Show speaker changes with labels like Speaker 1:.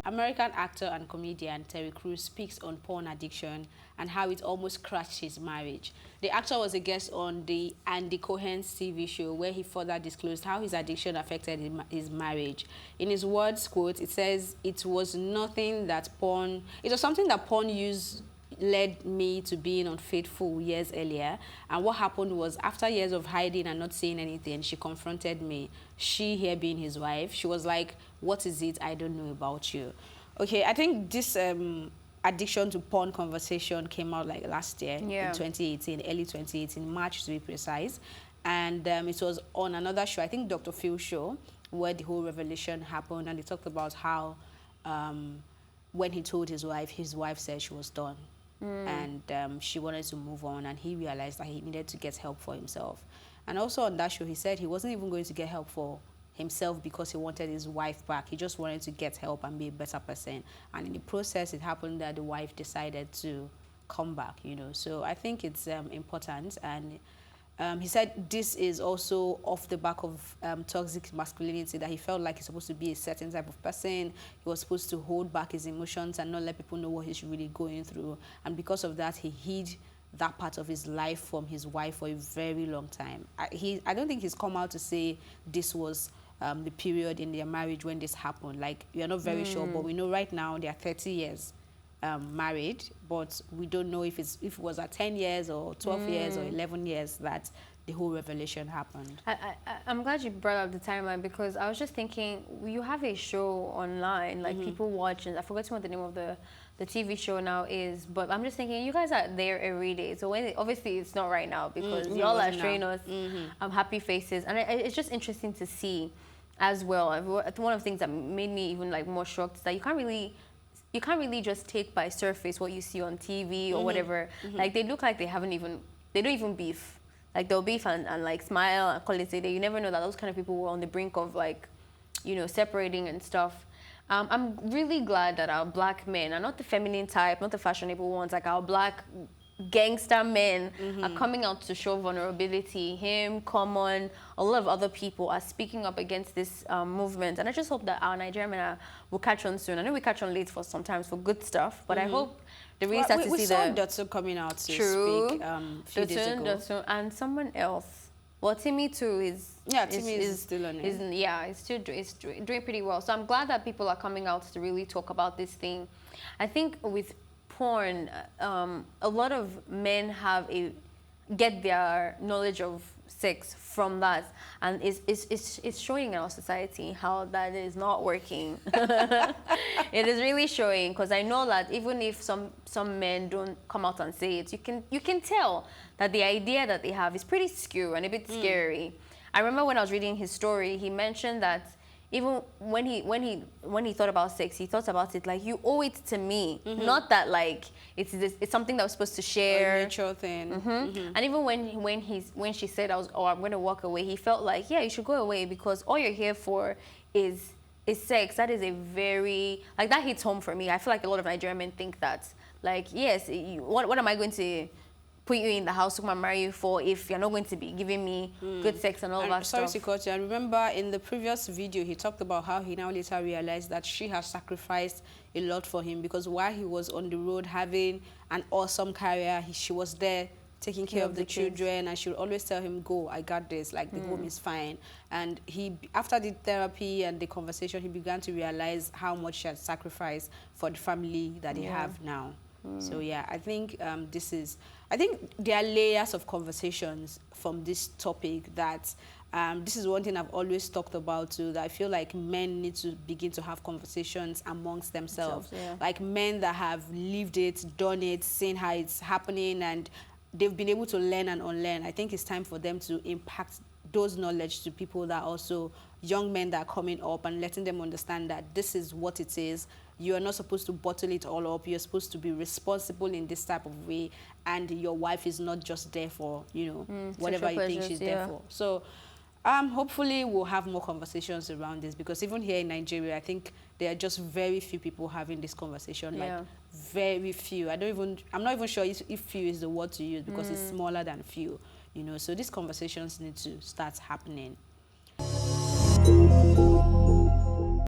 Speaker 1: American actor and comedian Terry Crews speaks on porn addiction and how it almost crashed his marriage. The actor was a guest on the Andy Cohen's TV show where he further disclosed how his addiction affected his marriage. In his words, quote, it says, it was something that porn used led me to being unfaithful years earlier, and what happened was after years of hiding and not saying anything, she confronted me. She, here being his wife, she was like, what is it I don't know about you? Okay, I think this addiction to porn conversation came out like last year, in 2018, early 2018, March to be precise, and it was on another show, I think Dr. Phil's show, where the whole revelation happened, and he talked about how when he told his wife said she was done. And she wanted to move on, and he realized that he needed to get help for himself. And also on that show, he said he wasn't even going to get help for himself because he wanted his wife back. He just wanted to get help and be a better person. And in the process, it happened that the wife decided to come back, you know. So I think it's important. And he said this is also off the back of toxic masculinity, that he felt like he's supposed to be a certain type of person. He was supposed to hold back his emotions and not let people know what he's really going through. And because of that, he hid that part of his life from his wife for a very long time. I don't think he's come out to say this was the period in their marriage when this happened. Like, we are not very sure, but we know right now they are 30 years married, but we don't know if it was at 10 years or 12 years or 11 years that the whole revelation happened.
Speaker 2: I'm glad you brought up the timeline, because I was just thinking, you have a show online, like people watch, and I forgot what the name of the TV show now is, but I'm just thinking, you guys are there every day. So obviously it's not right now, because y'all are showing us happy faces, and it's just interesting to see as well. One of the things that made me even like more shocked is that you can't really just take by surface what you see on TV or whatever. Like, they look like they don't even beef. Like, they'll beef and like smile and call it a day. You never know that those kind of people were on the brink of, like, you know, separating and stuff. I'm really glad that our black men are not the feminine type, not the fashionable ones, like our black gangster men are coming out to show vulnerability. Him, Common, a lot of other people are speaking up against this movement. And I just hope that our Nigerian men will catch on soon. I know we catch on late sometimes for good stuff, but I hope they really start to see
Speaker 1: we saw Dotso coming out to speak a few days ago.
Speaker 2: Dotso, and someone else. Well, Timmy too is...
Speaker 1: Yeah, Timmy is still on it.
Speaker 2: Yeah, he's doing pretty well. So I'm glad that people are coming out to really talk about this thing. I think with porn, a lot of men get their knowledge of sex from that, and it's showing in our society how that is not working. It is really showing, because I know that even if some men don't come out and say it, you can tell that the idea that they have is pretty skewed and a bit scary. I remember when I was reading his story, he mentioned that even when he thought about sex, he thought about it like, you owe it to me, not that like it's something that was supposed to share.
Speaker 1: A mutual thing.
Speaker 2: And even when she said I'm going to walk away, he felt like, yeah, you should go away, because all you're here for is sex. That is a very, like, that hits home for me. I feel like a lot of Nigerian men think that, like, yes, what am I going to put you in the house to come and marry you for if you're not going to be giving me good sex and all that stuff?
Speaker 1: Sorry to cut you. I remember in the previous video, he talked about how he now later realized that she has sacrificed a lot for him, because while he was on the road having an awesome career, she was there taking care of the children, and she would always tell him, go, I got this, like, the home is fine. And after the therapy and the conversation, he began to realize how much she had sacrificed for the family that they have now. So yeah, I think I think there are layers of conversations from this topic that this is one thing I've always talked about too, that I feel like men need to begin to have conversations amongst themselves. Like, men that have lived it, done it, seen how it's happening, and they've been able to learn and unlearn. I think it's time for them to impact those knowledge to people that also, young men that are coming up, and letting them understand that this is what it is. You are not supposed to bottle it all up. You're supposed to be responsible in this type of way, and your wife is not just there for, you know, whatever you think she's there for. So hopefully we'll have more conversations around this, because even here in Nigeria, I think there are just very few people having this conversation, like very few. I'm not even sure if few is the word to use, because it's smaller than few, you know. So these conversations need to start happening.